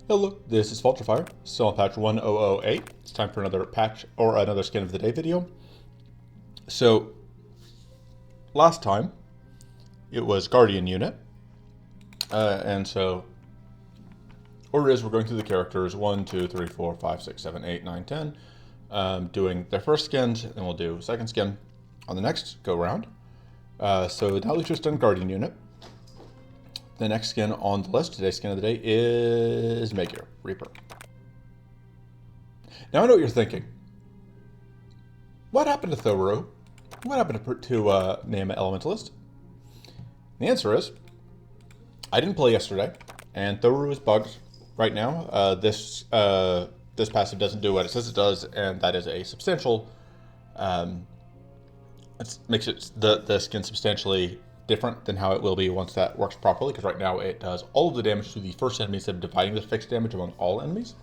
Hello, this is Vulturefire, still on patch 1.1008. It's time for another patch or another skin of the day video. So, last time it was Guardian unit, and so order is we're going through the characters 1, 2, 3, 4, 5, 6, 7, 8, 9, 10, doing their first skins, and we'll do second skin on the next go round. So now we've just done Guardian unit. The next skin on the list, today's skin of the day, is Maighir, Reaper. Now I know what you're thinking. What happened to Thoru? What happened to Nama Elementalist? The answer is, I didn't play yesterday, and Thoru is bugged right now. This passive doesn't do what it says it does, and that is a substantial, it makes it the skin substantially different than how it will be once that works properly, because right now it does all of the damage to the first enemy instead of dividing the fixed damage among all enemies.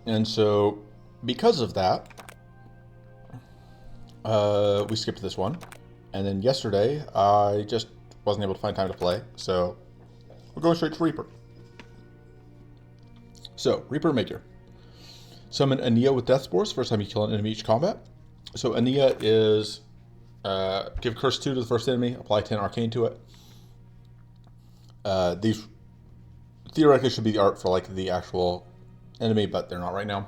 And so, because of that, we skipped this one. And then yesterday, I just wasn't able to find time to play, so we're going straight to Reaper. So, Reaper Maighir. Summon Ania with Death Spores first time you kill an enemy each combat. So Ania is give Curse 2 to the first enemy, apply 10 Arcane to it. These theoretically should be the art for like the actual enemy, but they're not right now.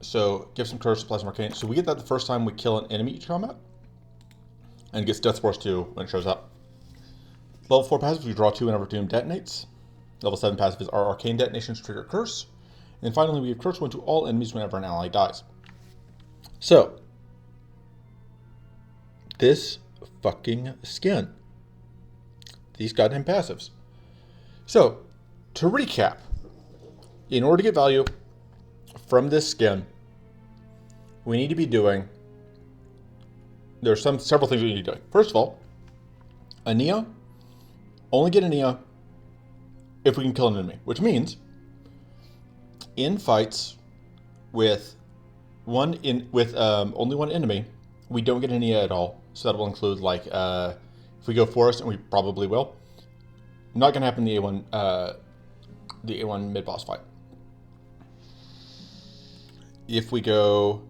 So give some Curse, apply some Arcane. So we get that the first time we kill an enemy each combat, and gets Death Spores 2 when it shows up. Level 4 passive, we draw 2 whenever Doom detonates. Level 7 passive is our Arcane detonations trigger Curse. And finally, we give Curse 1 to all enemies whenever an ally dies. So, this fucking skin. These goddamn passives. So, to recap, in order to get value from this skin, we need to be doing, there's several things we need to be doing. First of all, Ania, only get Ania if we can kill an enemy, which means in fights with only one enemy, we don't get Ania at all. So that will include like if we go Forest, and we probably will. Not gonna happen in the A1 mid boss fight. If we go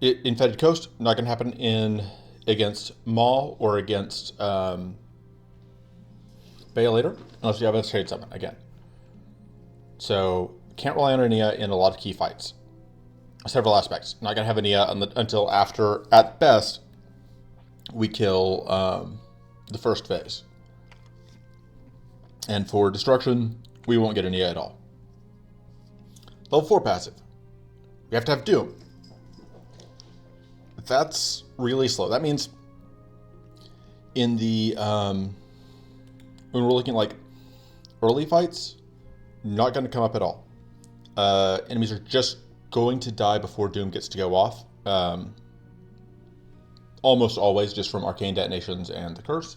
Infected Coast, not gonna happen against Maul or against Baelator, unless you have a trade summon again. So can't rely on Ania in a lot of key fights. Several aspects. Not gonna have Ania until after, at best, we kill the first phase. And for destruction, we won't get Ania at all. Level 4 passive. We have to have Doom. That's really slow. That means in the when we're looking like early fights, not going to come up at all. Enemies are just going to die before Doom gets to go off. Almost always just from Arcane detonations and the Curse.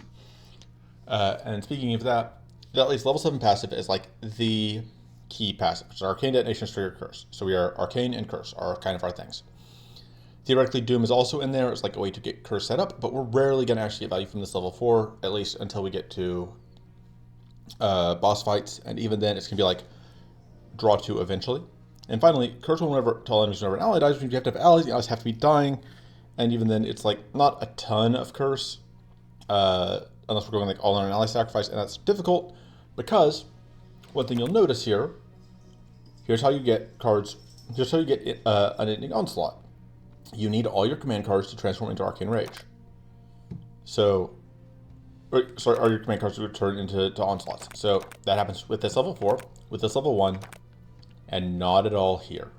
And speaking of that, at least level 7 passive is like the key passive. So Arcane detonations trigger Curse. So we are Arcane and Curse are kind of our things. Theoretically, Doom is also in there. It's like a way to get Curse set up, but we're rarely going to actually get value from this level 4, at least until we get to boss fights, and even then it's going to be like draw 2 eventually. And finally, Curse 1 whenever to all enemies whenever an ally dies, you have to have allies, the allies have to be dying, and even then it's like not a ton of Curse, unless we're going like all on an ally sacrifice, and that's difficult because one thing you'll notice here, here's how you get cards, here's how you get Unending Onslaught. You need all your command cards to transform into Arcane Rage. So, sorry, all your command cards to turn into Onslaughts. So that happens with this level 4, with this level 1, and not at all here.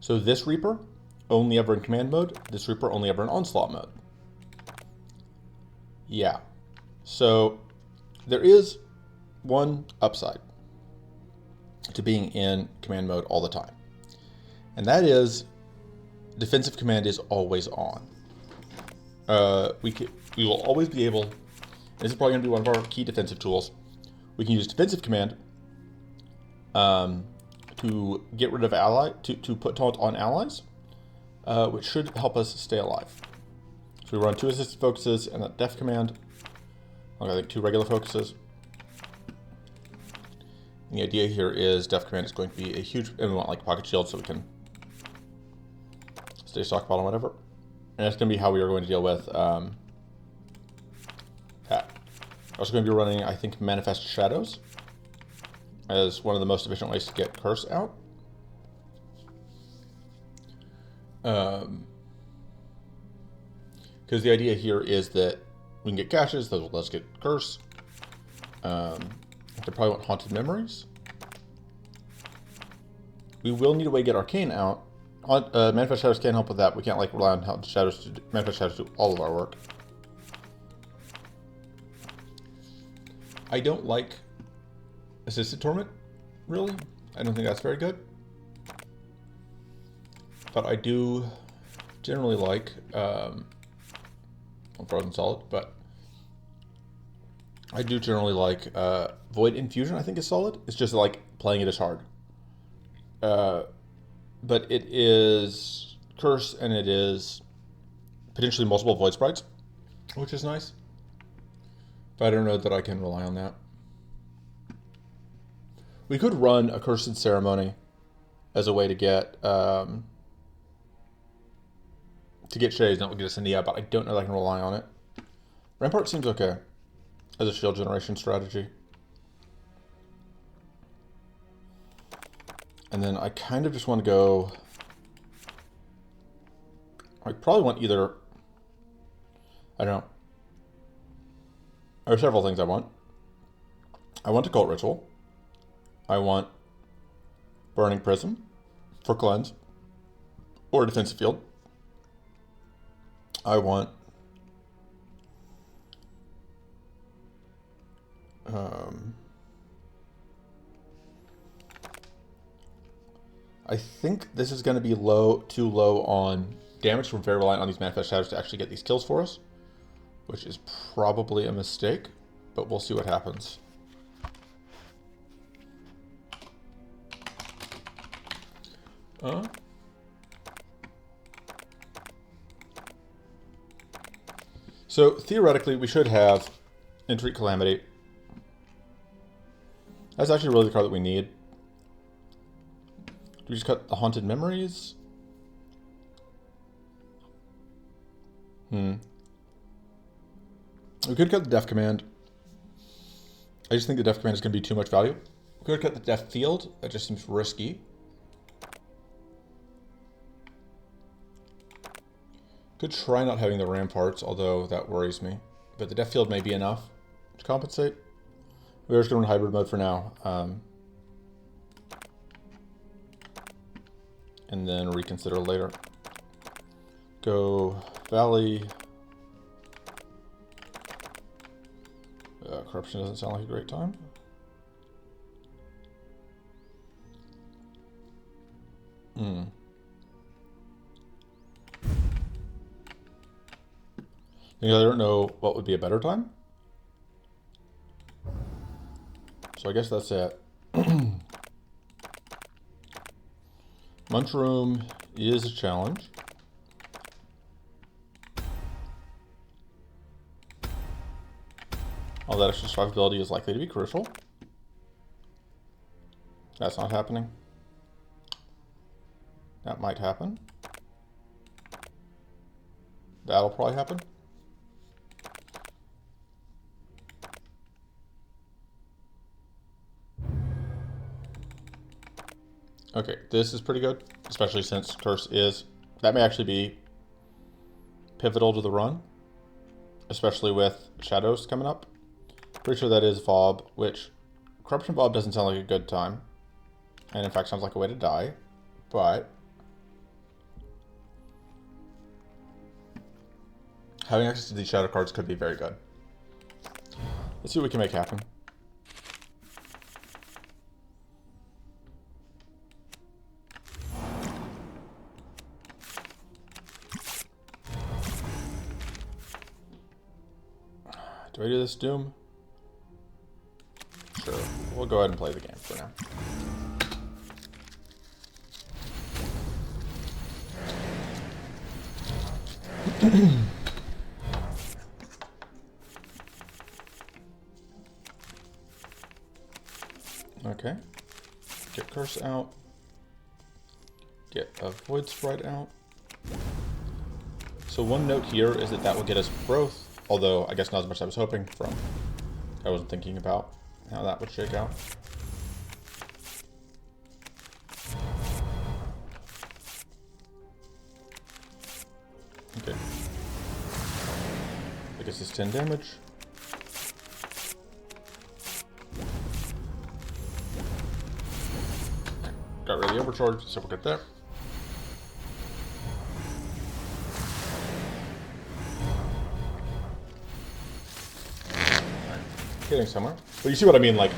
So this Reaper, only ever in command mode. This Reaper, only ever in Onslaught mode. Yeah. So there is one upside to being in command mode all the time. And that is defensive command is always on. We will always be able, this is probably going to be one of our key defensive tools. We can use defensive command to get rid of to put taunt on allies, which should help us stay alive. So we run 2 assisted focuses and a def command. I think 2 regular focuses. And the idea here is Def Command is going to be a huge, and we want like pocket shield so we can stay stockpile and whatever. And that's going to be how we are going to deal with that. We're also going to be running, I think, Manifest Shadows as one of the most efficient ways to get Curse out. Because the idea here is that we can get caches, those will let us get Curse. They probably want Haunted Memories. We will need a way to get Arcane out. Manifest Shadows can't help with that. We can't like rely on Manifest Shadows to do all of our work. I don't like Assisted Torment, really. I don't think that's very good. But I do generally like Frozen Solid, but I do generally like Void Infusion, I think is solid. It's just like playing it is hard. But it is Curse and it is potentially multiple Void Sprites, which is nice. But I don't know that I can rely on that. We could run a Cursed Ceremony as a way to get shades, and that would get us Nia, but I don't know that I can rely on it. Rampart seems okay as a shield generation strategy. And then I kind of just want to go... I probably want either... I don't know. There are several things I want. I want Occult Ritual. I want Burning Prism for Cleanse or Defensive Field. I want I think this is going to be too low on damage. We're very reliant on these Manifest Shadows to actually get these kills for us, which is probably a mistake, but we'll see what happens. So theoretically, we should have Entreat Calamity. That's actually really the card that we need. Do we just cut the Haunted Memories? We could cut the Def Command. I just think the Def Command is going to be too much value. We could cut the Def Field. That just seems risky. Could try not having the Ramparts, although that worries me. But the Def Field may be enough to compensate. We're just going to hybrid mode for now. And then reconsider later. Go Valley. Corruption doesn't sound like a great time. I don't know what would be a better time. So I guess that's it. Munchroom is a challenge. All that extra survivability is likely to be crucial. That's not happening. That might happen. That'll probably happen. Okay, this is pretty good, especially since Curse is... That may actually be pivotal to the run, especially with Shadows coming up. Pretty sure that is Vob, which Corruption Vob doesn't sound like a good time. And in fact sounds like a way to die, but having access to these shadow cards could be very good. Let's see what we can make happen. Do I do this Doom? Sure. We'll go ahead and play the game for now. Okay. Get Curse out. Get a Void Sprite out. So one note here is that that will get us growth, although I guess not as much as I was hoping from. I wasn't thinking about how that would shake out. Okay. I guess it's 10 damage. Got rid of the overcharge, so we'll get there. Getting somewhere. But you see what I mean, like,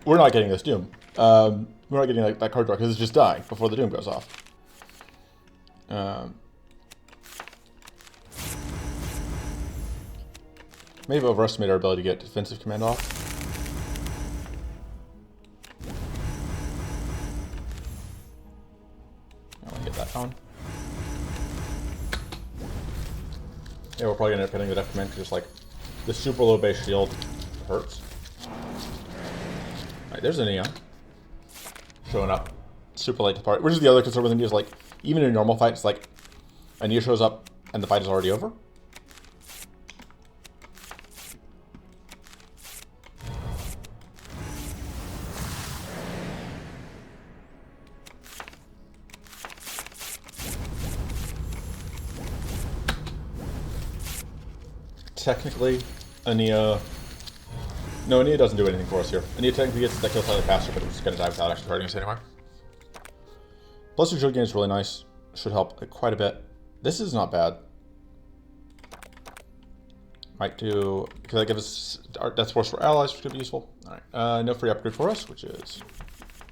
we're not getting this Doom. We're not getting like, that card draw because it's just dying before the Doom goes off. May have overestimated our ability to get defensive command off. I want to get that on. Yeah, we're probably going to end up hitting the def command because just like the super low base shield hurts. Alright, there's a Neon. Showing up super late to the party. Which is the other concern with Neo is like, even in a normal fight, it's like a Neo shows up and the fight is already over. Technically, Ania... No, Ania doesn't do anything for us here. Ania technically gets that kill slightly faster, but it's going to die without actually hurting us anyway. Plus, the shield gain is really nice. Should help quite a bit. This is not bad. Might do... Because that gives us our Death Force for allies, which could be useful. Alright, no free upgrade for us, which is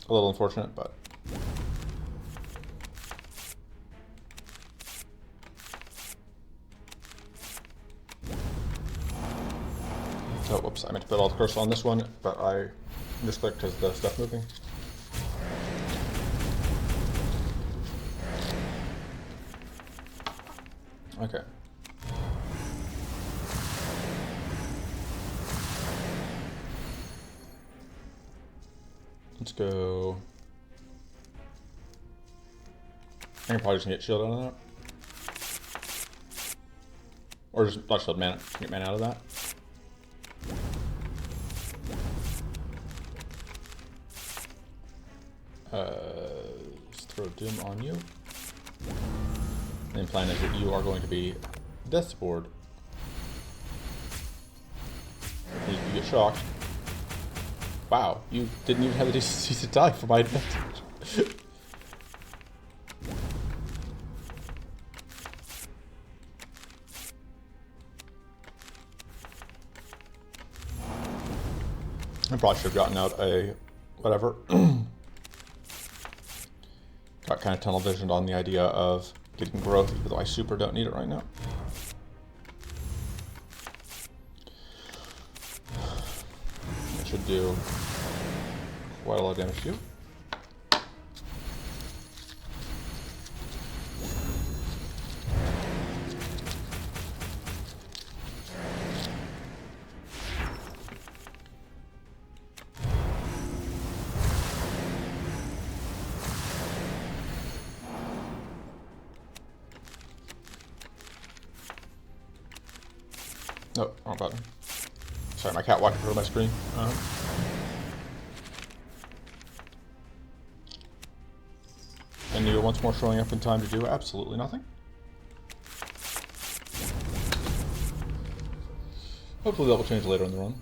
a little unfortunate, but... Oh, whoops, I meant to put all the cursor on this one, but I misclicked because the stuff moving. Okay. Let's go. I can probably just get shield out of that. Or just not shield, mana. Get mana out of that. Just throw Doom on you. And plan is that you are going to be Death's Board. You get shocked. Wow, you didn't even have the decency to die for my advantage. I probably should have gotten out a whatever. Got kind of tunnel visioned on the idea of getting growth, even though I super don't need it right now. It should do quite a lot of damage to you. Oh, wrong button. Sorry, my cat walked in front of my screen. And you once more showing up in time to do absolutely nothing. Hopefully that will change later in the run.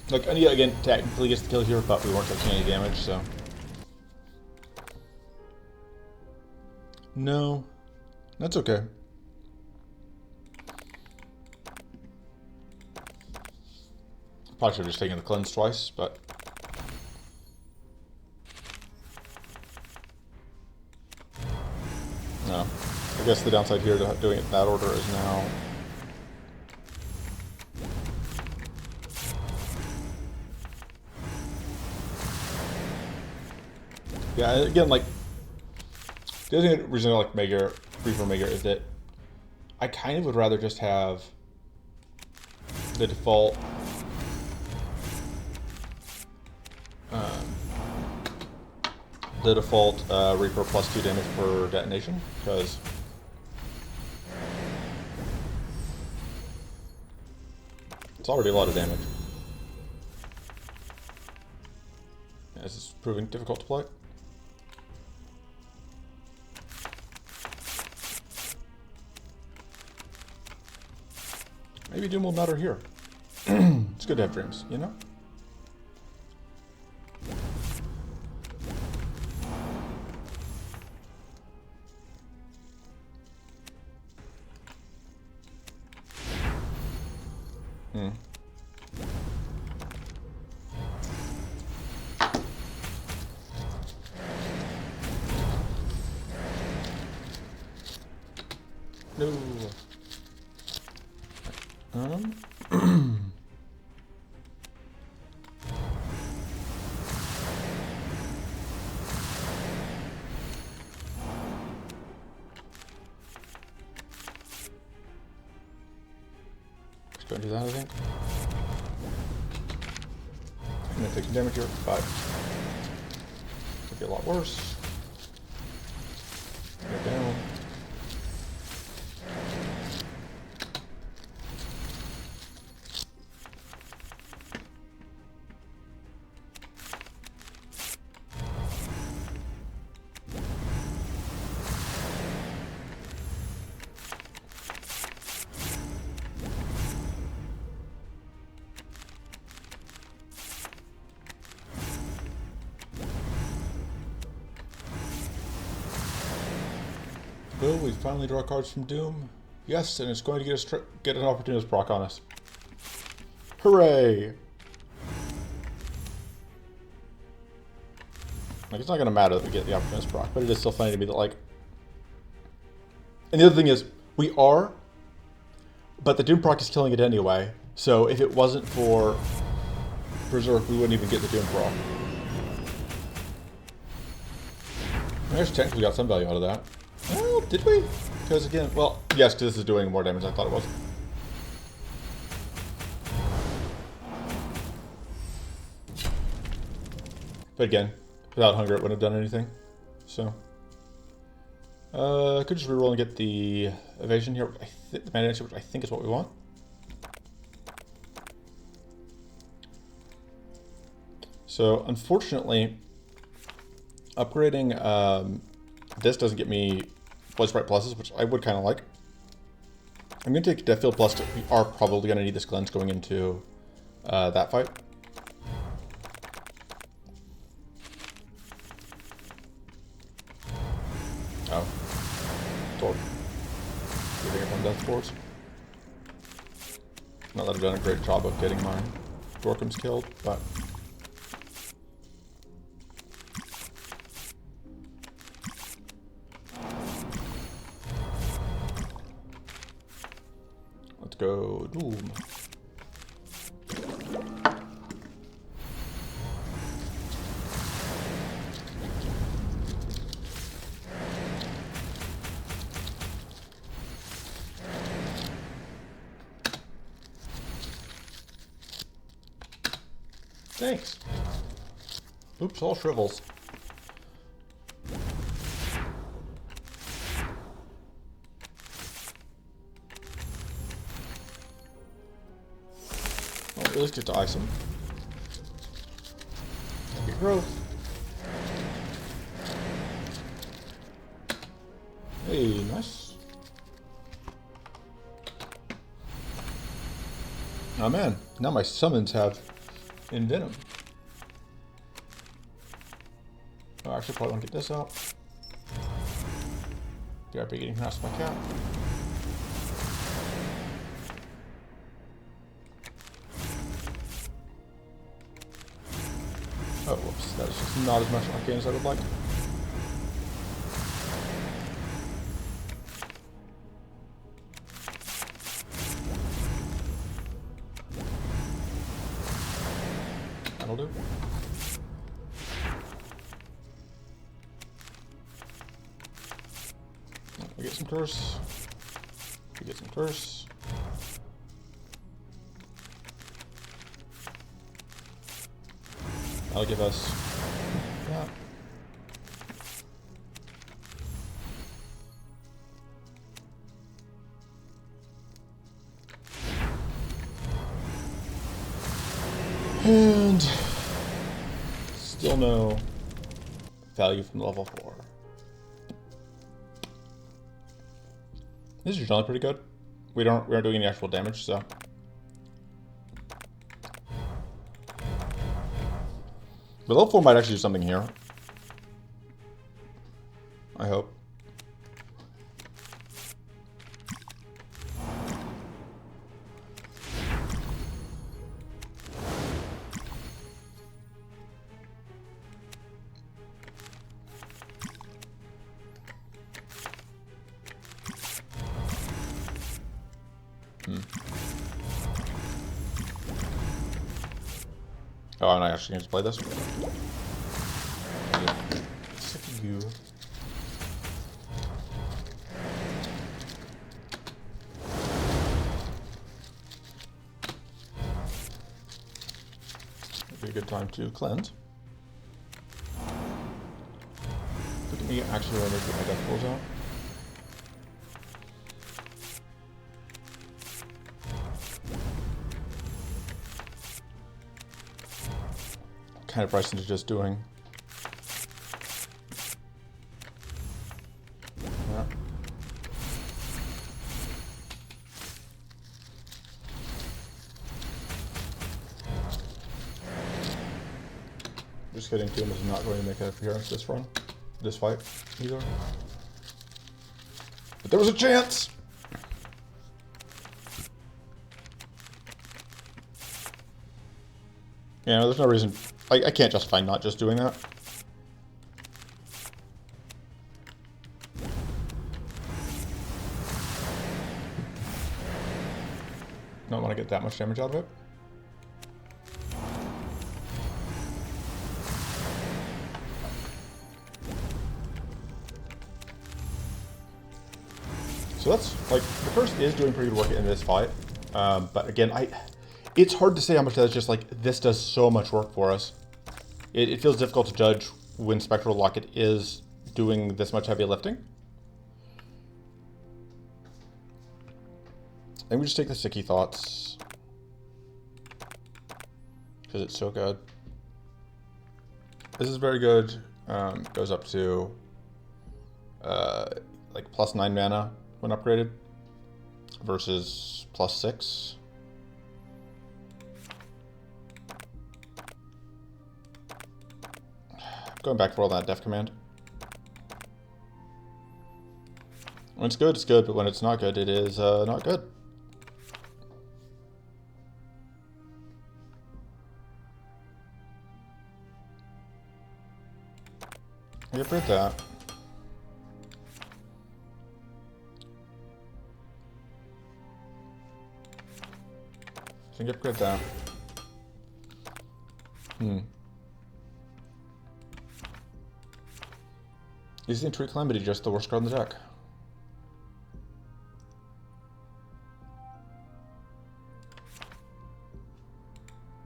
Like, Ania again technically gets the kill here, but we weren't taking any damage, so. No, that's okay. Probably should have just taken the cleanse twice, but... No. I guess the downside here to doing it in that order is now... Yeah, again, like... The other reason I like Maighir, free for Maighir, is that I kind of would rather just have the default the default Reaper plus 2 damage per detonation, because it's already a lot of damage. Yeah, this is proving difficult to play. Maybe Doom will matter here. It's good to have dreams, you know? No. Just gonna do that, I think. I'm gonna take some damage here. 5. Could be a lot worse. Go down. Will we finally draw cards from Doom? Yes, and it's going to get an opportunist proc on us. Hooray! Like, it's not going to matter that we get the opportunist proc, but it is still funny to me that, like... And the other thing is, we are, but the Doom proc is killing it anyway, so if it wasn't for Berserk, we wouldn't even get the Doom proc. I guess technically got some value out of that. Well, did we? Because again, well, yes, because this is doing more damage than I thought it was. But again, without hunger, it wouldn't have done anything. So, could just reroll and get the evasion here. The mana which I think is what we want. So, unfortunately, upgrading this doesn't get me Blood Sprite pluses, which I would kind of like. I'm going to take Death Field Plus. We are probably going to need this cleanse going into that fight. Oh. Torque. Giving up on Death Force. Not that I've done a great job of getting my Dorkums killed, but... Let's go Doom. Thanks. Oops, all shrivels. Well, at least get to ice him. Get growth. Hey, nice. Oh man, now my summons have Envenom. Oh, actually, probably want to get this out. BRB getting harassed by cat. Oh, whoops. That is just not as much arcane as I would like. That'll do. We get some curse. We get some curse. That'll give us that. And still no value from level 4. This is generally pretty good. We aren't doing any actual damage, so. But level 4 might actually do something here. I hope. Oh, I'm not actually going to play this. Sick of you. It'd be a good time to cleanse. Look at me actually remember to get my death pulls out. Kind of priced into just doing. Yeah. Just kidding, Doom is not going to make an appearance this run, this fight, either. But there was a chance! Yeah, there's no reason. I can't justify not just doing that. Don't want to get that much damage out of it. So that's, like, the curse is doing pretty good work in this fight. But again, it's hard to say how much that's just like, this does so much work for us. It feels difficult to judge when Spectral Locket is doing this much heavy lifting. And we just take the Sticky Thoughts. Because it's so good. This is very good. Goes up to like +9 mana when upgraded. Versus +6. Going back for all that def command. When it's good, but when it's not good, it is not good. I upgrade that. I think upgrade that. Is the Tree Calamity just the worst card in the deck?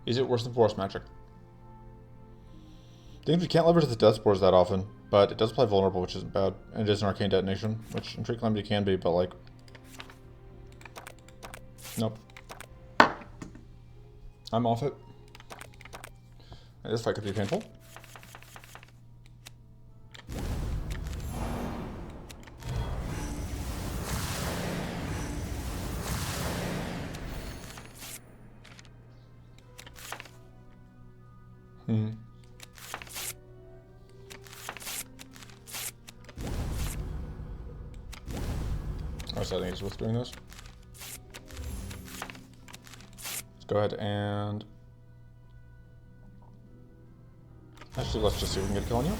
Is it worse than Forest Magic? Things we can't leverage the Death Spores that often, but it does play Vulnerable, which isn't bad. And it is an Arcane Detonation, which Tree Calamity can be, but like... Nope. I'm off it. And this fight could be painful. So I think it's worth doing this. Let's go ahead and... Actually, let's just see if we can get a kill on you.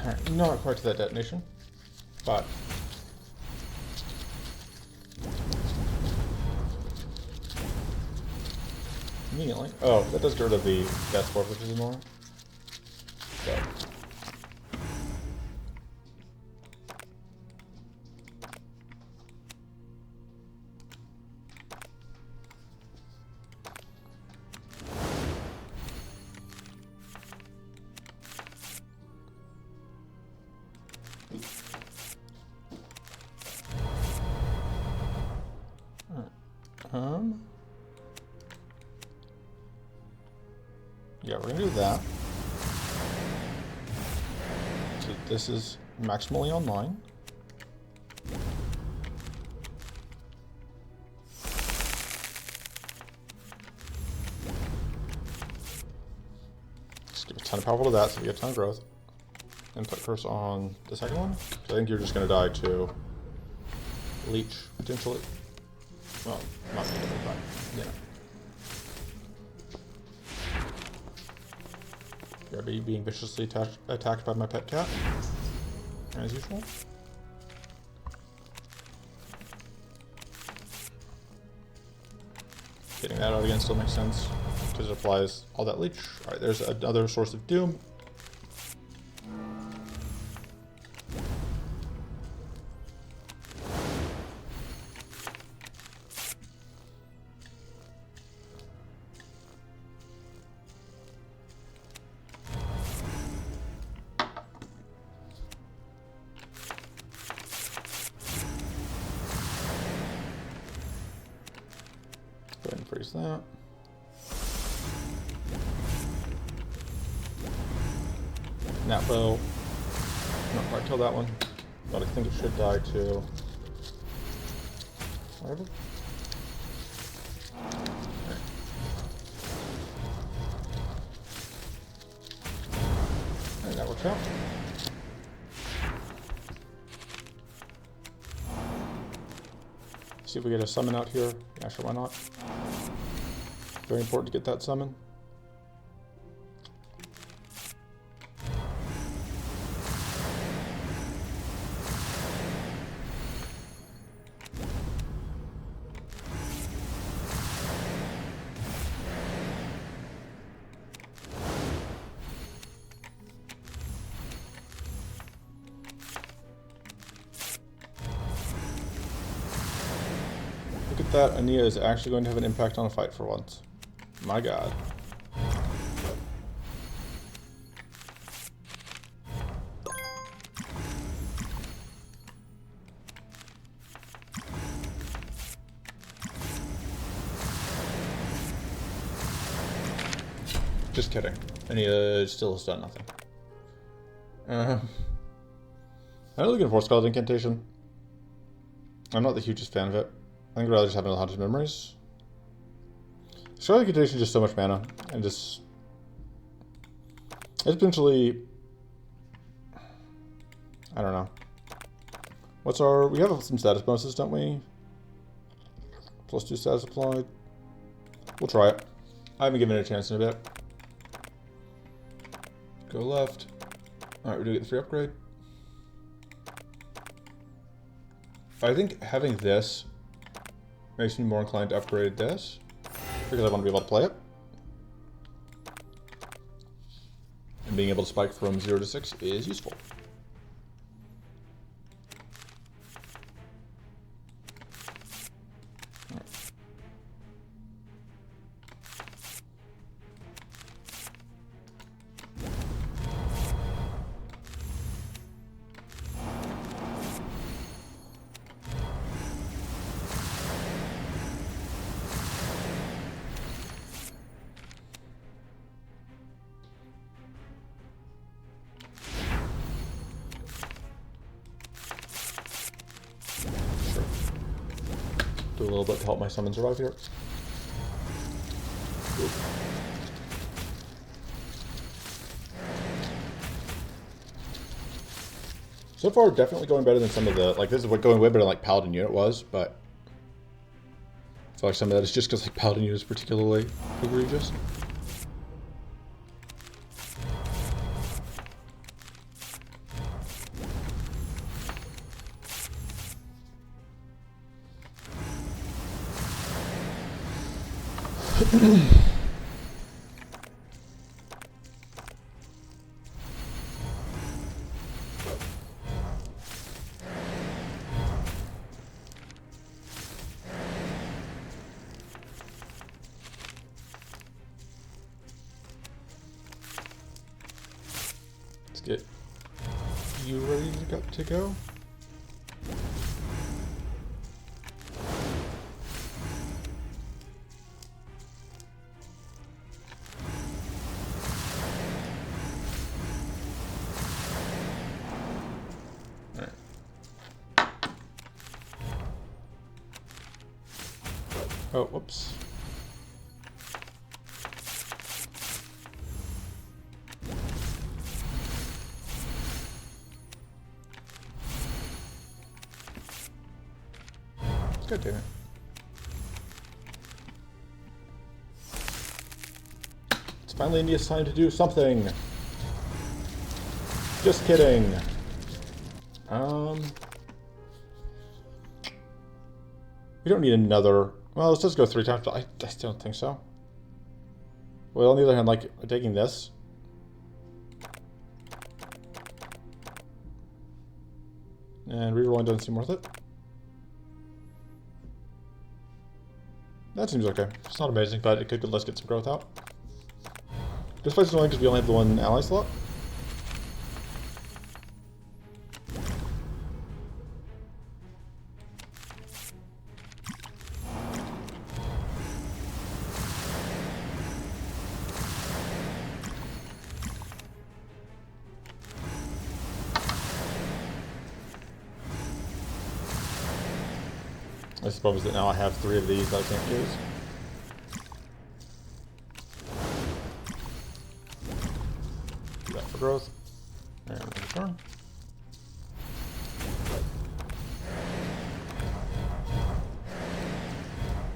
Alright, not quite to that detonation, but... Immediately. Oh, that does get rid of the Death Spore, which is annoying. Okay. Yeah, we're gonna do that. So this is maximally online. Just give a ton of power to that so we get a ton of growth. And put curse on the second one. I think you're just gonna die to leech, potentially. Well, not potentially, but yeah. BRB being viciously attacked by my pet cat, as usual. Getting that out again still makes sense, because it applies all that leech. Alright, there's another source of doom. Go ahead and freeze that. Nat bow. Not quite kill that one, but I think it should die too. Whatever. Alright, that works out. See if we get a summon out here. Yeah, sure, why not? Very important to get that summon. Look at that, Ania is actually going to have an impact on a fight for once. My god. Just kidding. Ania still has done nothing. I'm not looking for Spell Incantation. I'm not the hugest fan of it. I think I'd rather just have another Haunted Memories. Spell Incantation is just so much mana, and just... it's potentially... I don't know. What's our... we have some status bonuses, don't we? +2 status applied. We'll try it. I haven't given it a chance in a bit. Go left. Alright, we do get the free upgrade. I think having this makes me more inclined to upgrade this, because I want to be able to play it. And being able to spike from 0 to 6 is useful. Do a little bit to help my summon survive here. Oop. So far, definitely going better than some of the, like, this is what going way better than, like, Paladin unit was, but I feel like some of that is just because, like, Paladin unit is particularly egregious. Let's get you ready to go. Oh, whoops. God damn it. It's finally India's time to do something. Just kidding. We don't need another. Well, let's just go 3 times, but I still don't think so. Well, on the other hand, like, taking this. And rerolling doesn't seem worth it. That seems okay. It's not amazing, but it could let us get some growth out. This place is annoying because we only have the 1 ally slot. I suppose that now I have 3 of these that I can't use. Do that for growth. And return.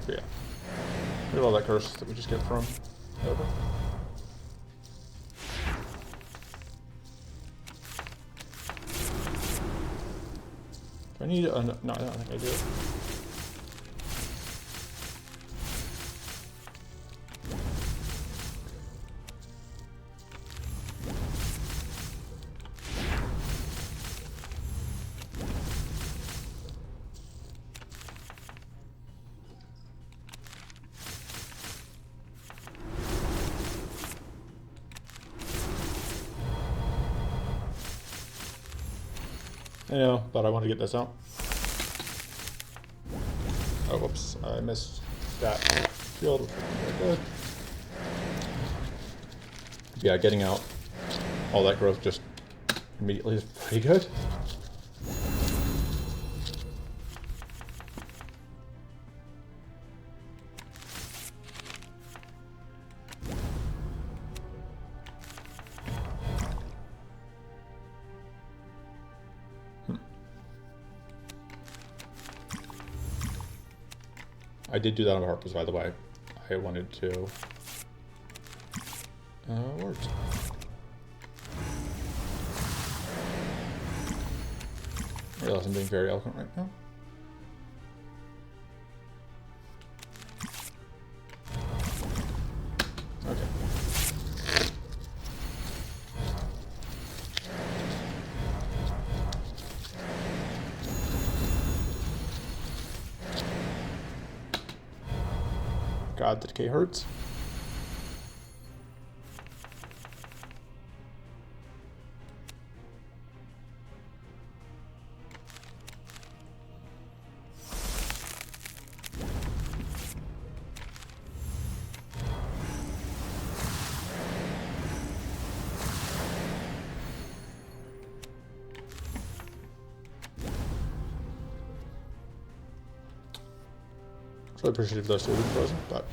So yeah. Look at all that curse that we just get from over. Do I need a... No, I don't think I do. I know, but I want to get this out. Oh, whoops. I missed that shield. Very good. Yeah, getting out all that growth just immediately is pretty good. I did do that on purpose, by the way. I wanted to... worked. I realize I'm being very eloquent right now. Okay. God, the decay hurts. Really appreciative of those 2 being frozen, but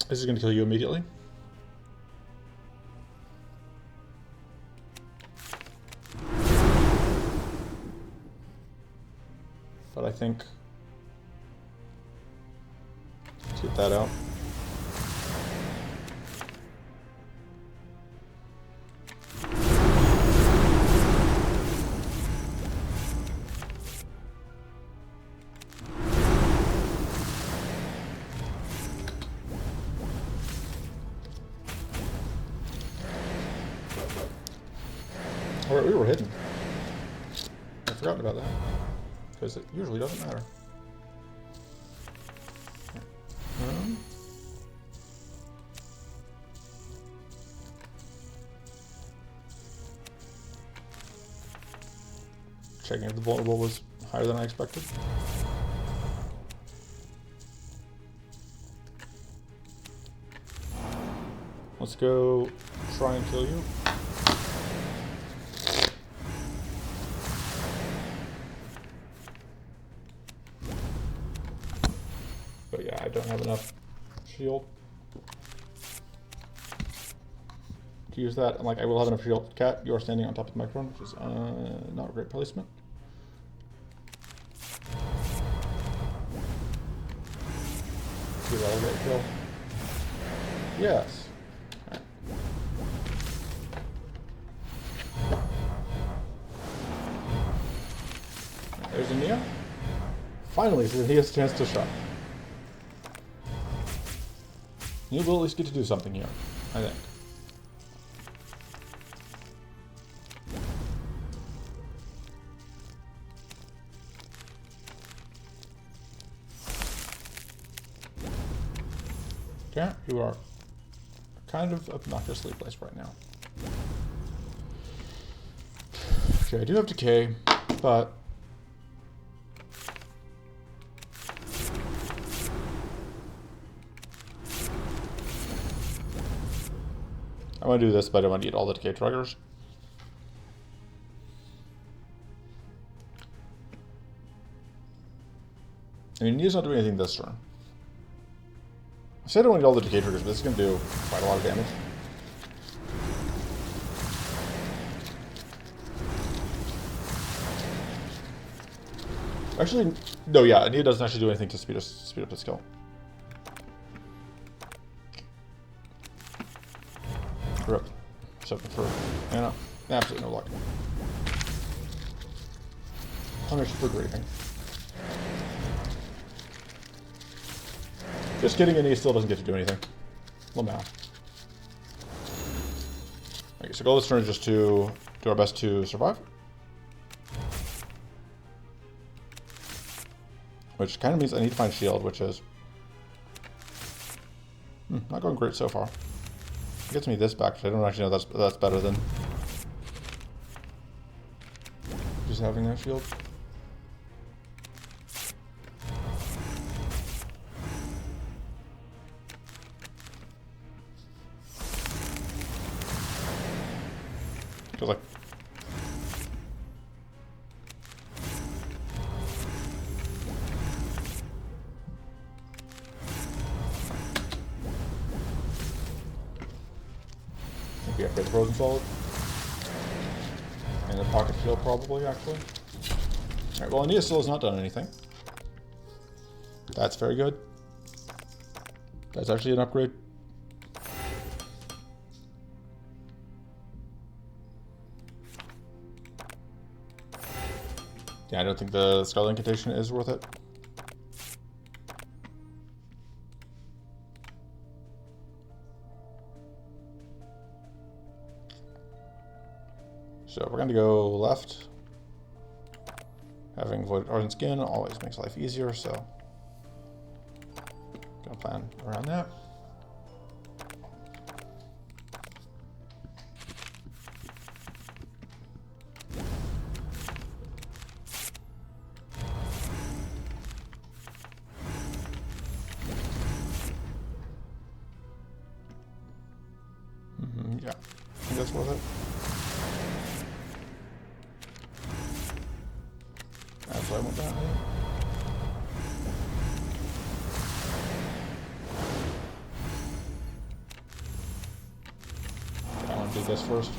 this is going to kill you immediately. But I think let's get that out. Alright, we were hidden. I forgot about that. Because it usually doesn't matter. Checking if the vulnerable was higher than I expected. Let's go try and kill you. don't have enough shield to use that. And like, I will have enough shield. Cat, you are standing on top of the microphone, which is not a great placement. See that'll get a kill. Yes. Right. There's a Nia. Finally, so he has a chance to shot. He will at least get to do something here, I think. Okay, you are kind of obnoxiously placed right now. Okay, I do have decay, but I want to do this, but I don't want to eat all the decay triggers. I mean, Nia's not doing anything this turn. I said I don't want to get all the decay triggers, but this is going to do quite a lot of damage. Actually, no, yeah, Nia doesn't actually do anything to speed up his skill. Rip. Except for mana. Absolutely no luck. Punish for grieving. Just kidding, and he still doesn't get to do anything. Well, now. Okay, so goal this turn is just to do our best to survive. Which kind of means I need to find shield, which is not going great so far. It gets me this back, which I don't actually know that's better than just having that shield. Feels like maybe upgrade the frozen solid and the pocket shield probably actually. All right, well, Nia still has not done anything. That's very good. That's actually an upgrade. Yeah, I don't think the Skull Incantation is worth it. So we're going to go left. Having Voided Ardent Skin always makes life easier, so going to plan around that. Yeah, I think that's worth it. That's what I want that. I want to do this first,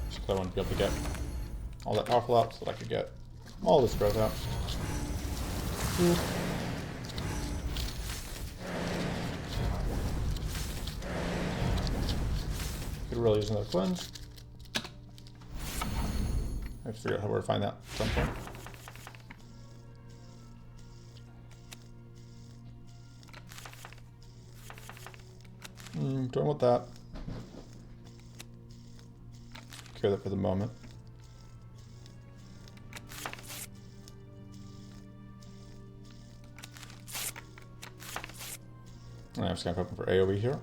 just because I want to be able to get all that powerful out so that I could get all this growth out. Could really use another cleanse. I have to figure out where to find that at some point. Don't want that. Cure that for the moment. And I'm just going to open for AoE here.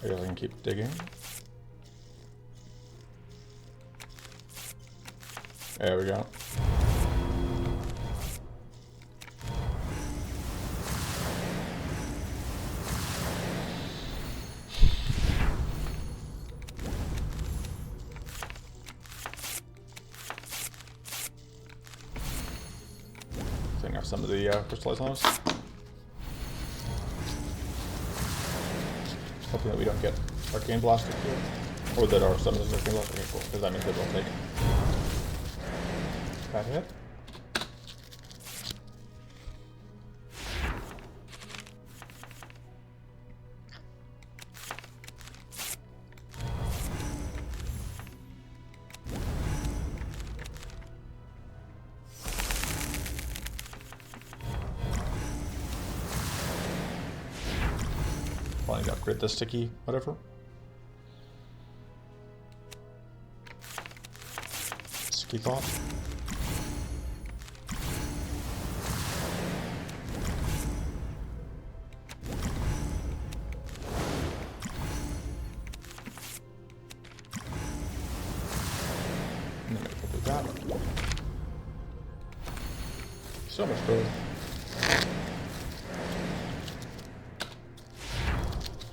I guess I can keep digging. There we go. some of the crystallized llamas. Hoping that we don't get arcane blasted here. Or that our summon is arcane blasted. Okay, cool. Because that means that we'll take bad hit. Probably got to upgrade this sticky, whatever. Sticky thought. And then we'll do that. So much growth.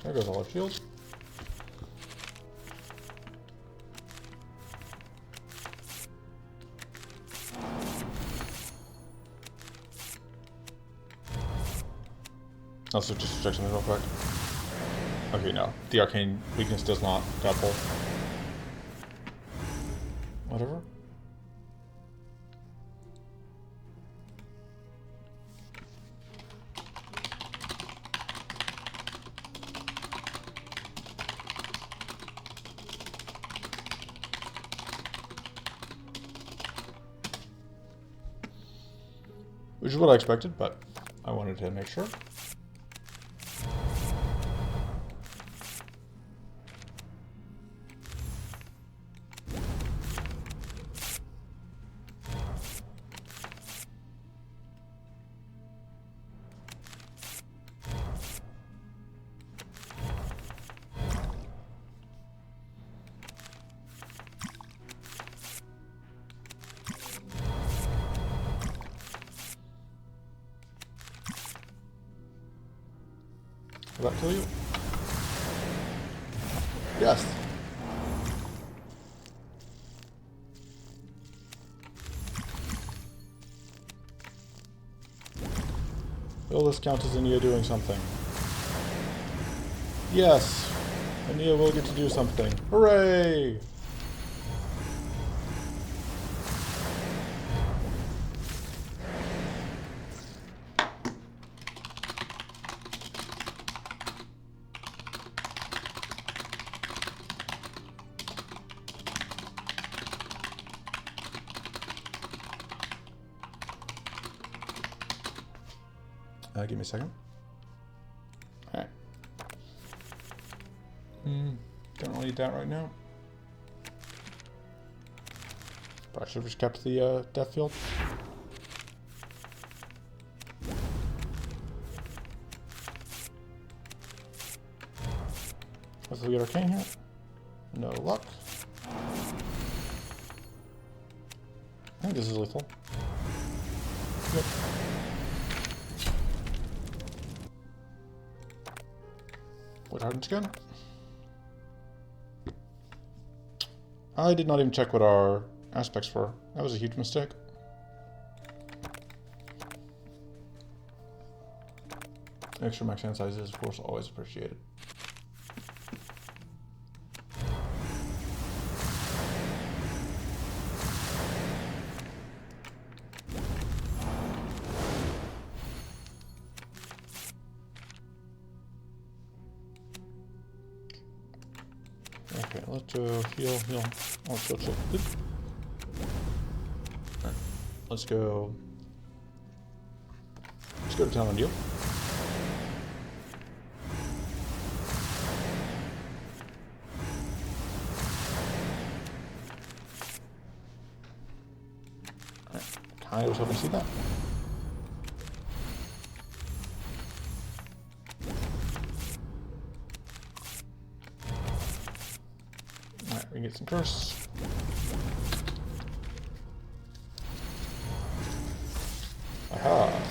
There goes all our shields. Also, just check something real quick. Okay, no. The arcane weakness does not double. Whatever. Which is what I expected, but I wanted to make sure. Will that kill you? Yes. Will this count as Ania doing something? Yes! Ania will get to do something. Hooray! Give me a second. Alright. Don't really need that right now. Probably should have just kept the death field. Hopefully we get arcane here. No luck. I think this is lethal. Yep. What happens again? I did not even check what our aspects were. That was a huge mistake. Extra max hand size is, of course, always appreciated. Okay, let's heal. Oh, chill. Good. Alright, let's go to town on you. Alright, I was hoping to see that. Alright, we can get some curse. Aha!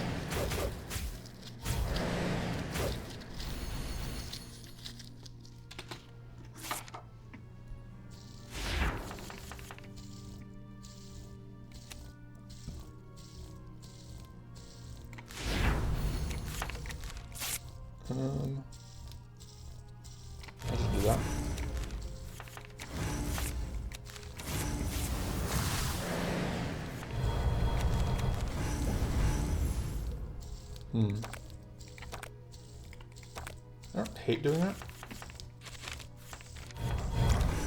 I'll just do that. I don't hate doing that.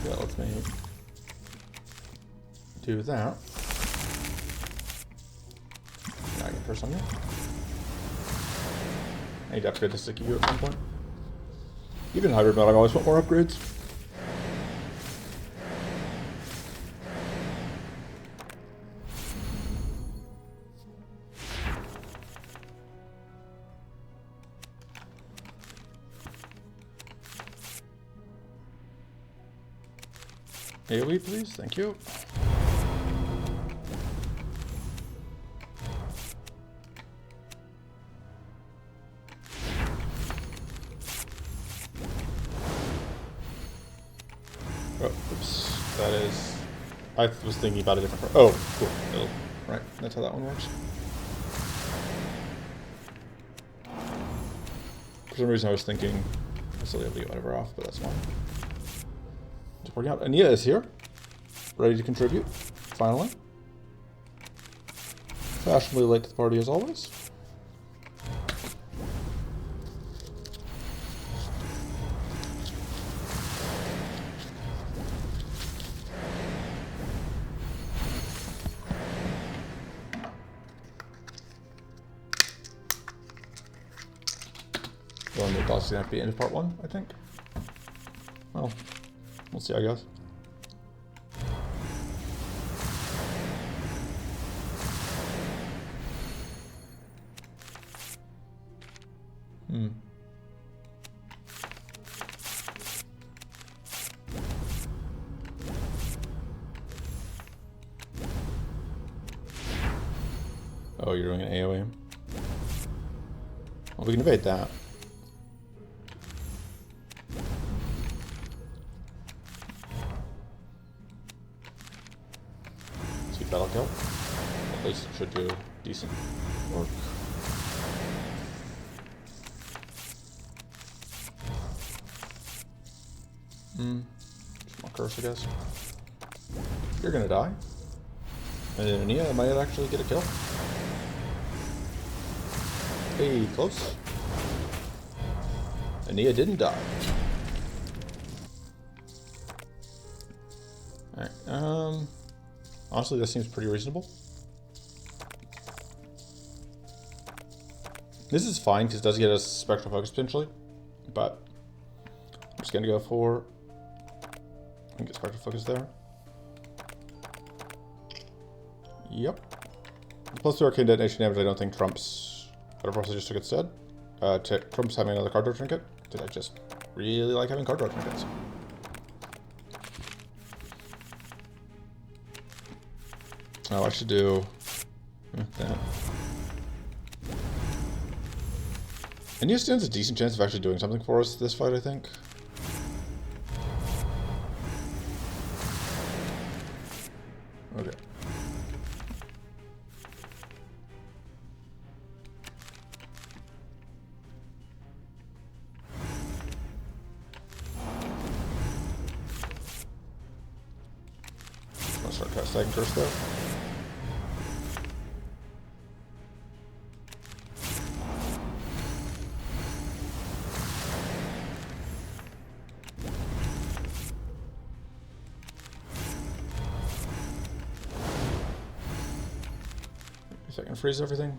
Yeah, let me do that. Now I can press on you. I need to upgrade the sticky at some point. Even hybrid mode, I always want more upgrades. AoE, please. Thank you. Oh, oops. That is... I was thinking about a different... Oh, cool. Right, that's how that one works. For some reason I was thinking I'll still be able to get whatever off, but that's fine. Just working out. Ania is here. Ready to contribute. Finally. Fashionably late to the party as always. Well, the boss is going to have to be in part 1, I think. Well, we'll see, I guess. Oh, you're doing an AoE? Well, we can evade that. Sweet battle kill. At least it should do decent work. Just more curse, I guess. You're gonna die. And then Ania might actually get a kill. Hey, close. Ania didn't die. Alright, honestly, this seems pretty reasonable. This is fine, because it does get us spectral focus potentially. But I'm just gonna go for... I can get spectral focus there. Yep. Plus the arcane detonation damage I don't think trumps whatever else I just took instead. Trump's having another card draw trinket. Did I just really like having card draw trinkets? Oh, I should do that. And he stands a decent chance of actually doing something for us this fight, I think. Okay. I'm gonna start casting curse though. If I can freeze everything?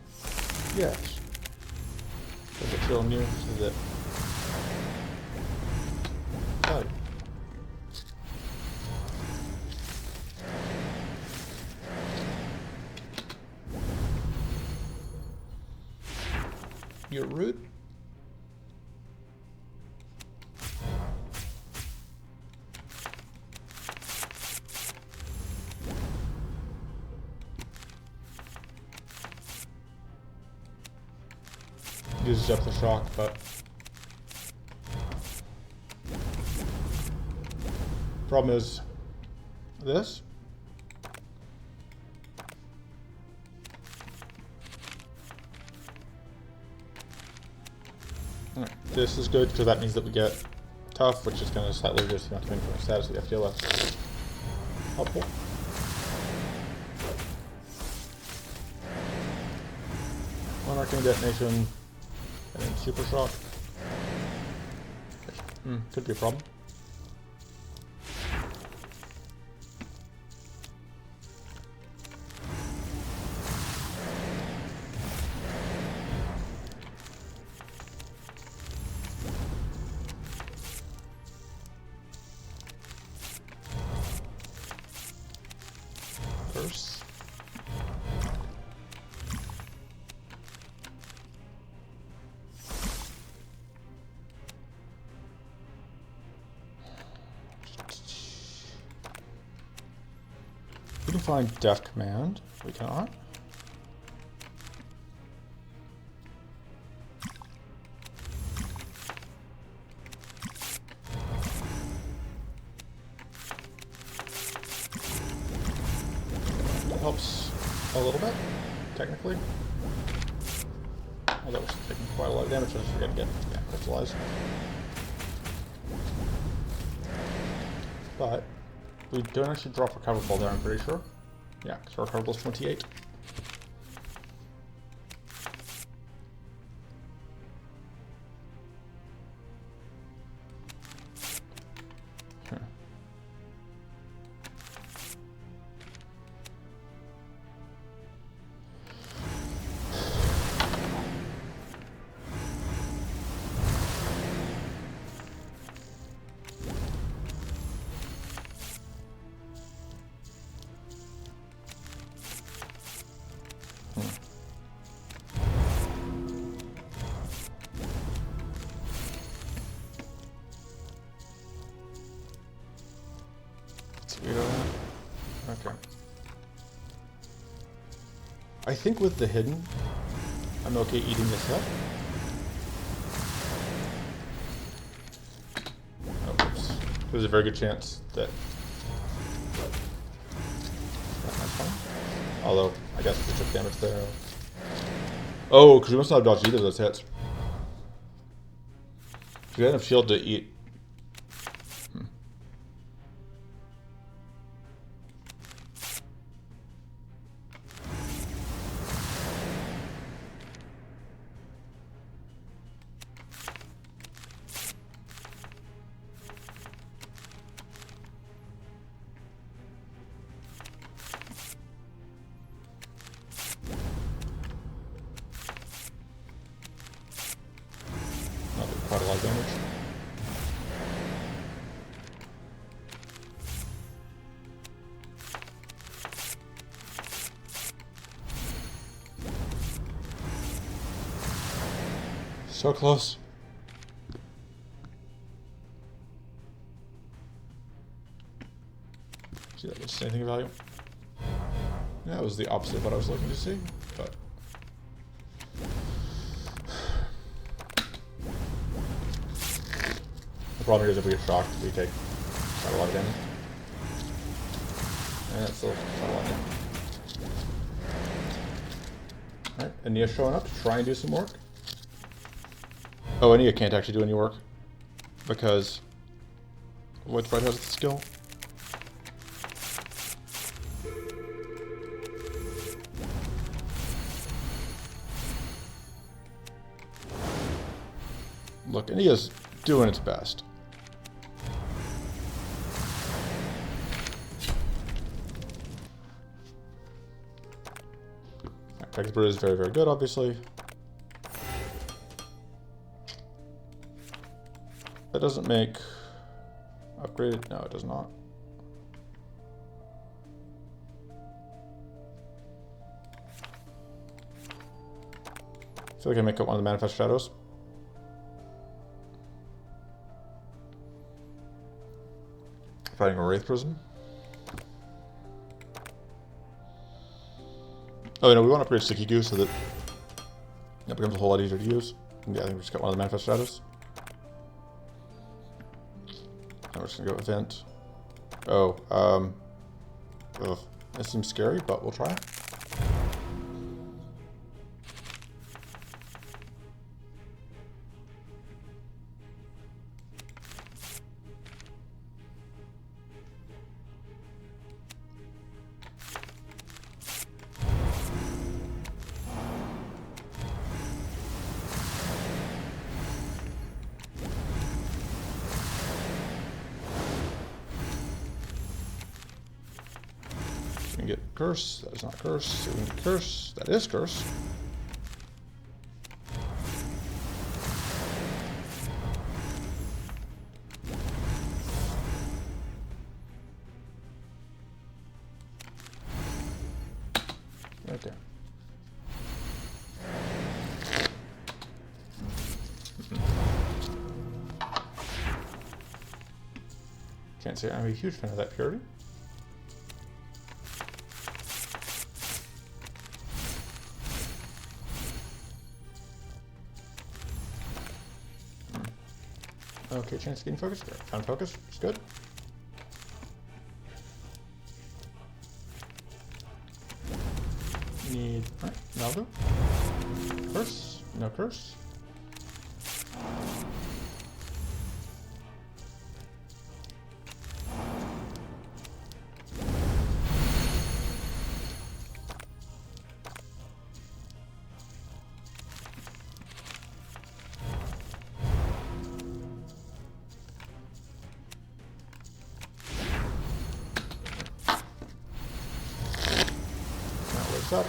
Yes. There's a chill on you, this is it. Oh. You're rude. Uses depth of shock, but problem is this. Alright, this is good because that means that we get tough, which is going to slightly reduce the amount of incoming status we have to deal with. Helpful. One arcane detonation, and then super shock. Could be a problem. Curse. We can find Death Command. We cannot. That helps a little bit, technically. Although we're still taking quite a lot of damage, so we're going to get crystallized. But we don't actually drop recoverable there, I'm pretty sure. Yeah, because our recoverable is 28. Okay. I think with the hidden, I'm okay eating this up. Oh, oops. There's a very good chance that that's fine. Although, I guess we took damage there. Oh, because we must not have dodged either of those hits. We had enough shield to eat. Quite a lot of damage. So close. See that was anything of value? Yeah, it was the opposite of what I was looking to see, but the problem here is if we get shocked, we take quite a lot of damage. And that's still quite a lot of damage. Alright, Ania showing up to try and do some work. Oh, Ania can't actually do any work because White Sprite has the skill. Look, Ania's doing its best. Practice Brew is very, very good, obviously. That doesn't make upgraded. No, it does not. I feel like I make up one of the Manifest Shadows. Fighting a Wraith Prism. Oh, you know, we want to upgrade Sticky Goo so that it becomes a whole lot easier to use. Yeah, I think we just got one of the Manifest Shadows. We're just gonna go event. Oh, ugh. That seems scary, but we'll try it. get curse. That is not curse. See if we can get curse. That is curse. Right there. Can't say I'm a huge fan of that purity. Okay, chance of getting focused. Found focus. It's good. Need. Alright, Naldo. Curse. No curse. Up.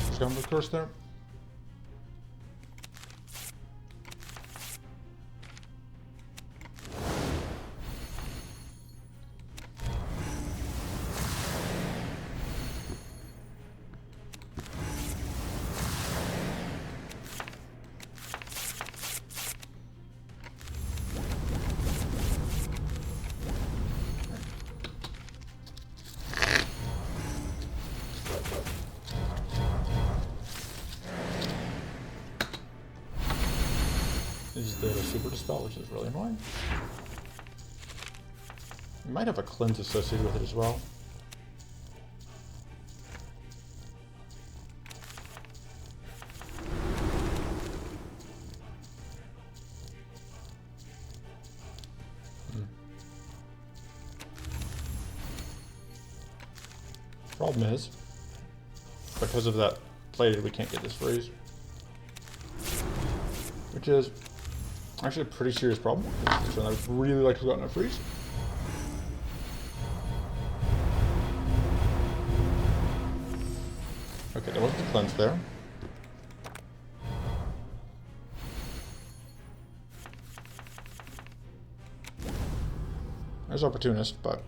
Just going with curse there. Is the super dispel, which is really annoying. It might have a cleanse associated with it as well. Problem is, because of that plated, we can't get this freeze. Which is actually a pretty serious problem. So I'd really like to have gotten a freeze. Okay, there wasn't a cleanse there. There's Opportunist, but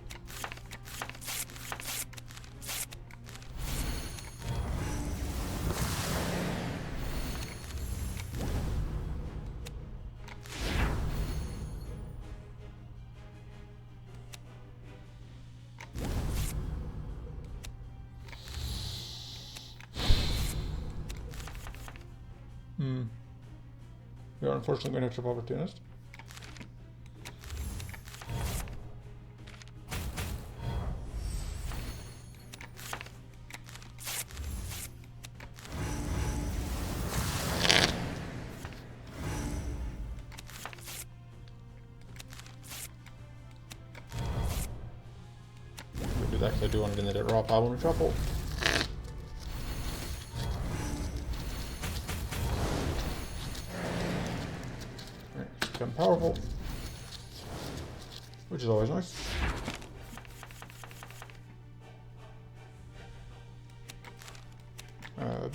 we are unfortunately going to have to Opportunist. We'll do that because I do want to get in the raw pile when we truffle. Become powerful, which is always nice.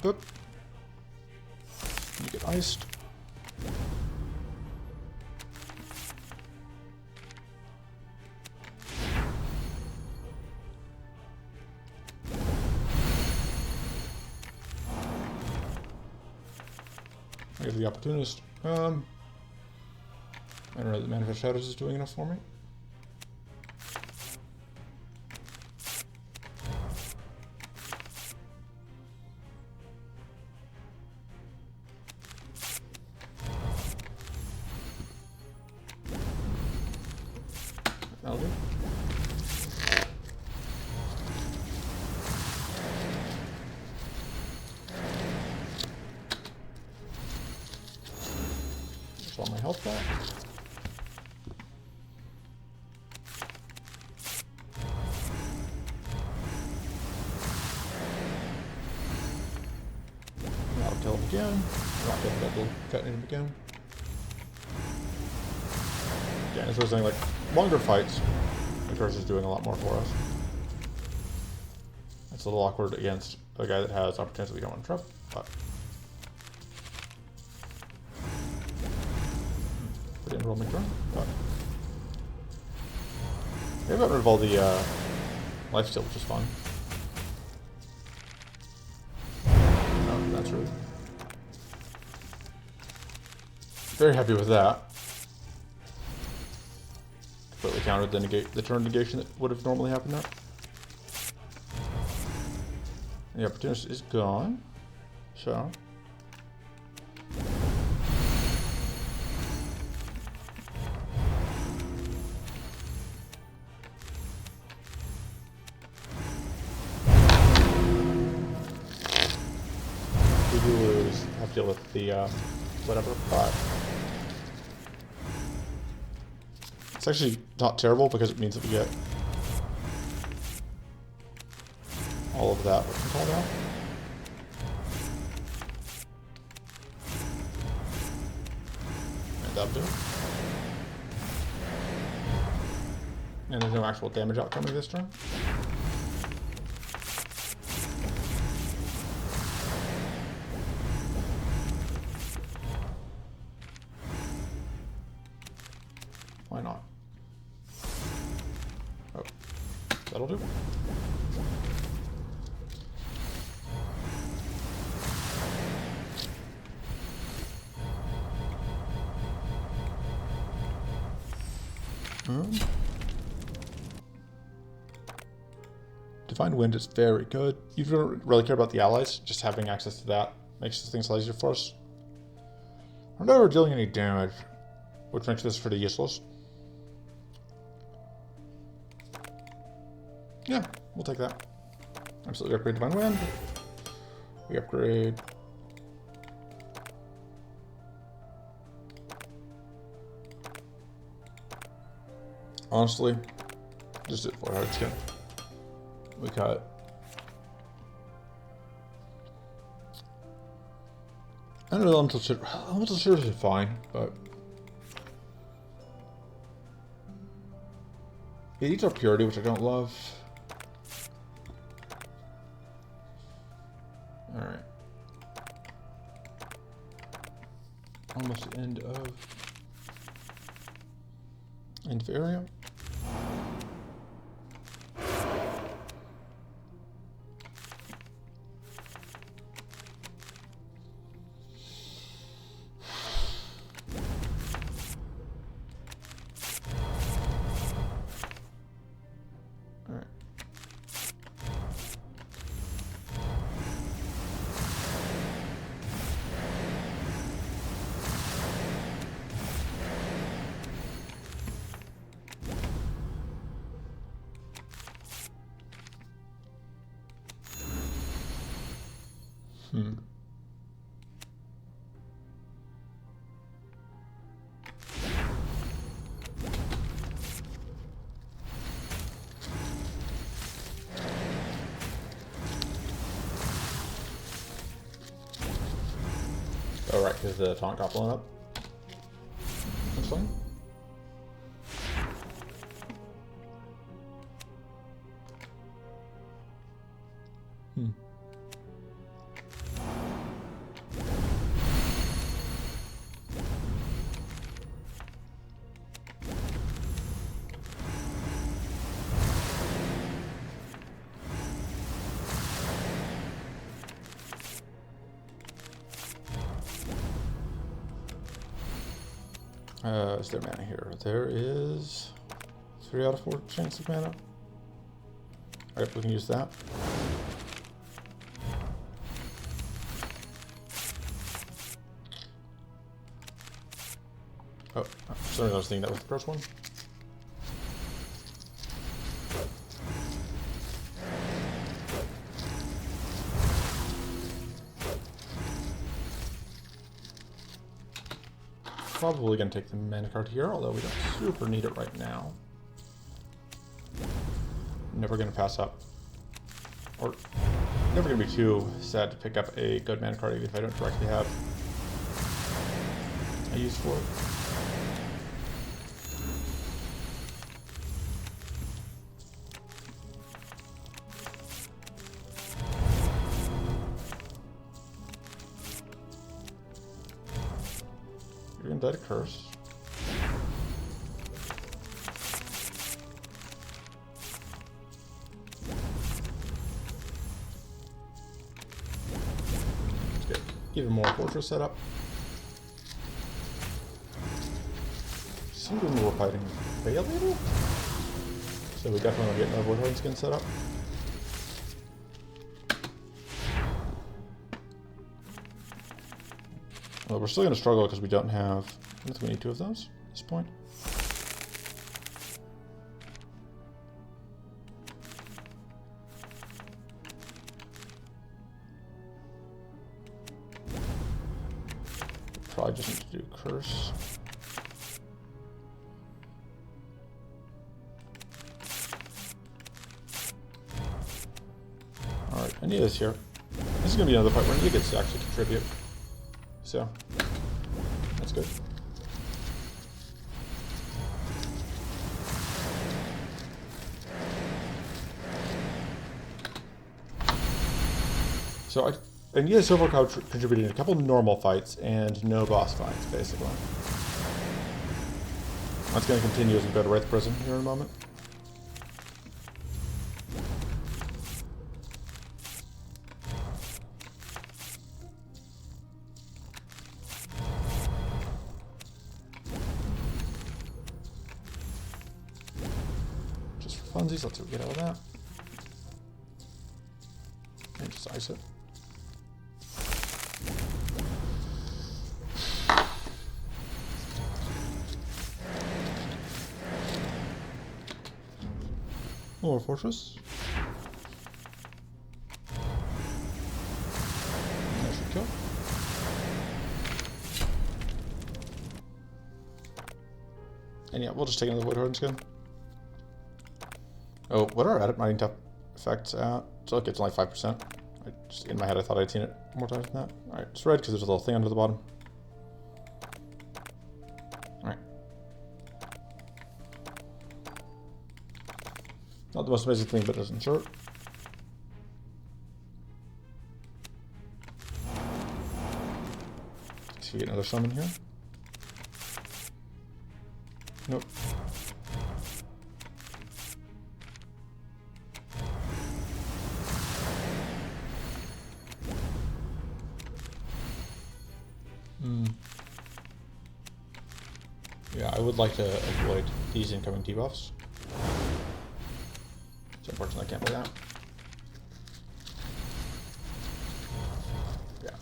Boop. You get iced. I get the Opportunist. I don't know that Manifest Shadows is doing enough for me. That'll do. There's all my health back. Kill him again. Not kill him, but we'll detonate him again. Again, as I was saying, like, longer fights, the curse is doing a lot more for us. It's a little awkward against a guy that has opportunities we don't want to trap, but... Pretty enrollment turn, but... They got rid of all the lifesteal, which is fun. Oh, that's rude. Very happy with that. Completely countered the turn negation that would have normally happened there. The opportunist is gone, so... We do lose, have to deal with the, whatever, but... It's actually not terrible because it means that we get all of that we can call out. And that'll do it. And there's no actual damage outcome this turn. Why not? Oh, that'll do. Divine Wind is very good. You don't really care about the allies, just having access to that makes things a lot easier for us. I'm never dealing any damage, which makes this pretty useless. Yeah, we'll take that. Absolutely upgrade Divine Wind. We upgrade. Honestly, just did 4 hard skin. We cut. I don't know, Elemental Shirt is fine, but it eats our purity, which I don't love. Alright. Almost the end of area. Oh, right, because the taunt got blown up. That's fine. Is there mana here? There is 3 out of 4 chance of mana. Alright, we can use that. Oh, sorry, I was thinking that was the first one. Probably going to take the mana card here, although we don't super need it right now. Never going to pass up. Or never going to be too sad to pick up a good mana card even if I don't directly have a use for it. You're going to die to Curse. Even more fortress setup. Seems we're fighting Vailable, so we definitely want to get another Woodhorn skin set up. Well, we're still going to struggle because we don't have. I think we need 2 of those at this point. Probably just need to do Curse. Alright, I need this here. This is going to be another part where he gets to actually contribute. So, that's good. So and he has so far contributed in a couple normal fights and no boss fights, basically. That's going to continue as we go to Wraith Prison here in a moment. Just for funsies, let's see what we get out of that. And just ice it. More fortress. That should kill. And yeah, we'll just take another Woodhorn skin. Oh, what are edit mining top effects at? So look, it's only 5%. Just in my head, I thought I'd seen it more times than that. Alright, it's red because there's a little thing under the bottom. Alright. Not the most amazing thing, but it doesn't hurt. See, get another summon here. Nope. Yeah, I would like to avoid these incoming debuffs. So unfortunately I can't play that. Yeah.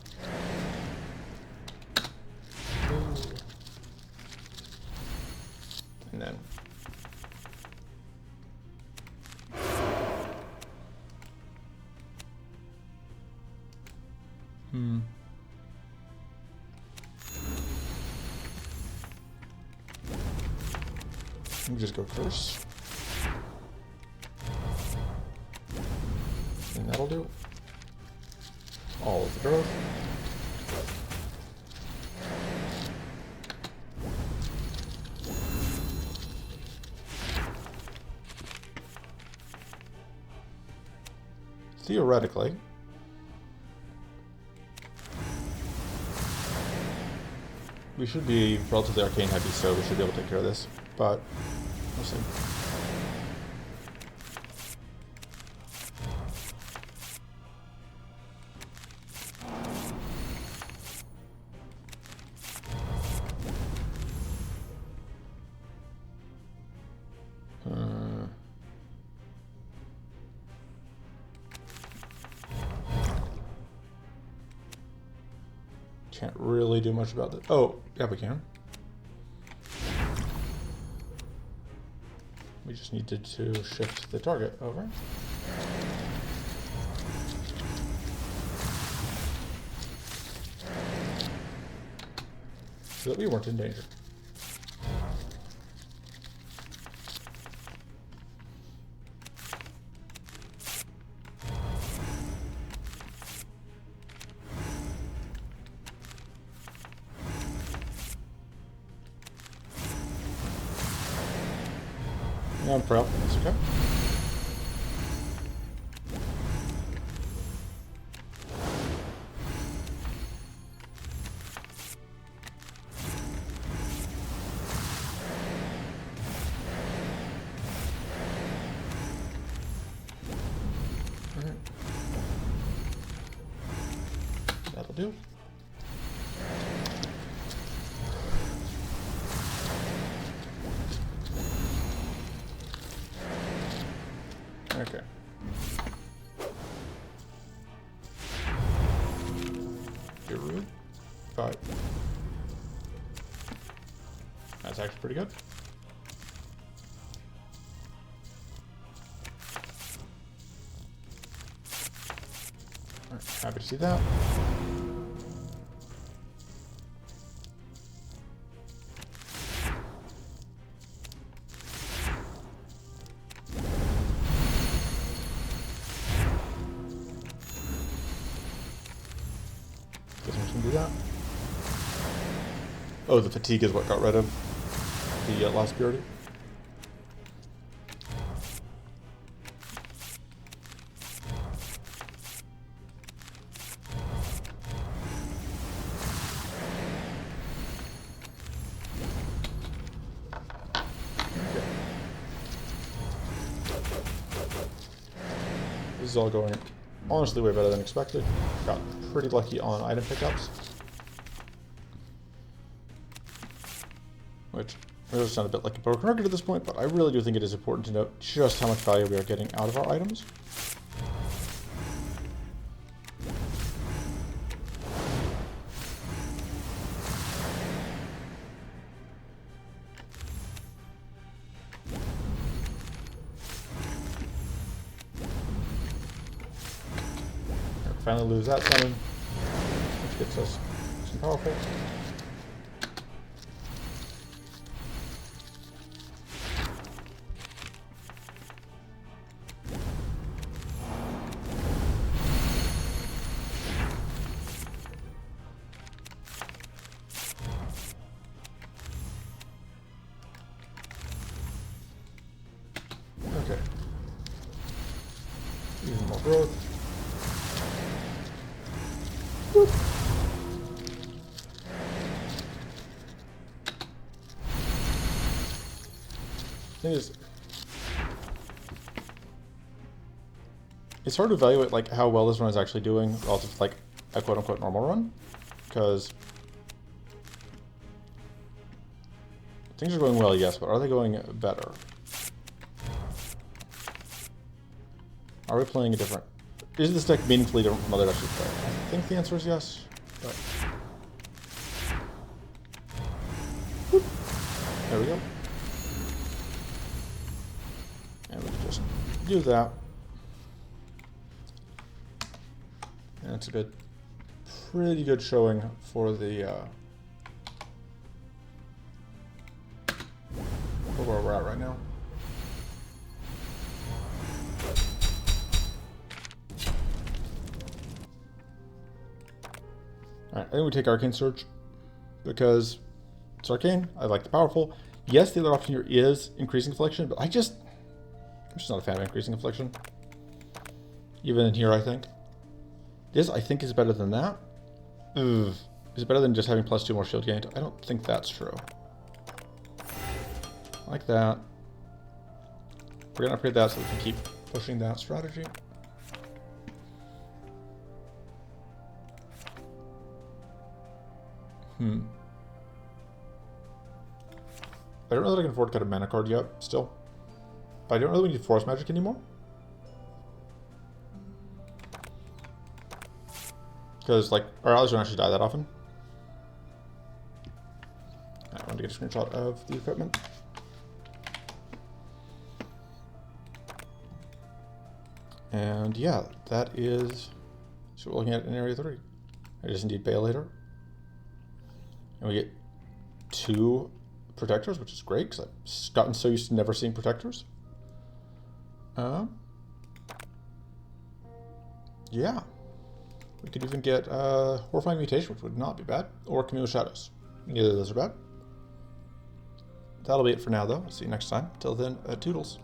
And then we just go Curse. And that'll do. All of the growth. Theoretically, we should be relatively arcane heavy, so we should be able to take care of this, but we'll see. Can't really do much about that. Oh, yeah, we can. We just needed to shift the target over. So that we weren't in danger. No, I'm proud. That's okay. That'll do. Okay. You're rude. 5. That's actually pretty good. Alright, happy to see that. Guess I'm just gonna do that. Oh, the fatigue is what got rid of the last purity. This is all going honestly way better than expected. Got pretty lucky on item pickups. Which may sound a bit like a broken record at this point, but I really do think it is important to note just how much value we are getting out of our items. Finally lose that summon, which gets us some powerful. Okay. Even more growth. Thing is, it's hard to evaluate like how well this run is actually doing relative to like a quote-unquote normal run, because things are going well, yes, but are they going better? Are we playing a different? Is this deck meaningfully different from other decks we play? I think the answer is yes, but whoop. There we go. And we can just do that. And it's a good, pretty good showing for the for where we're at right now. Alright, I think we take Arcane Surge because it's Arcane. I like the powerful. Yes, the other option here is increasing affliction, but I'm just not a fan of increasing affliction. Even in here, I think. This, I think, is better than that. Ugh. Is it better than just having +2 more shield gained? I don't think that's true. Like that. We're going to upgrade that so we can keep pushing that strategy. I don't know that I can afford to cut a mana card yet, still. But I don't really need Forest Magic anymore. Because, like, our allies don't actually die that often. I wanted to get a screenshot of the equipment. And yeah, that is... So we're looking at in Area 3. It is indeed Baelator. And we get 2 protectors, which is great, because I've gotten so used to never seeing protectors. Yeah. We could even get Horrifying Mutation, which would not be bad, or Camille Shadows. Neither of those are bad. that'll be it for now, though. See you next time. Till then, toodles.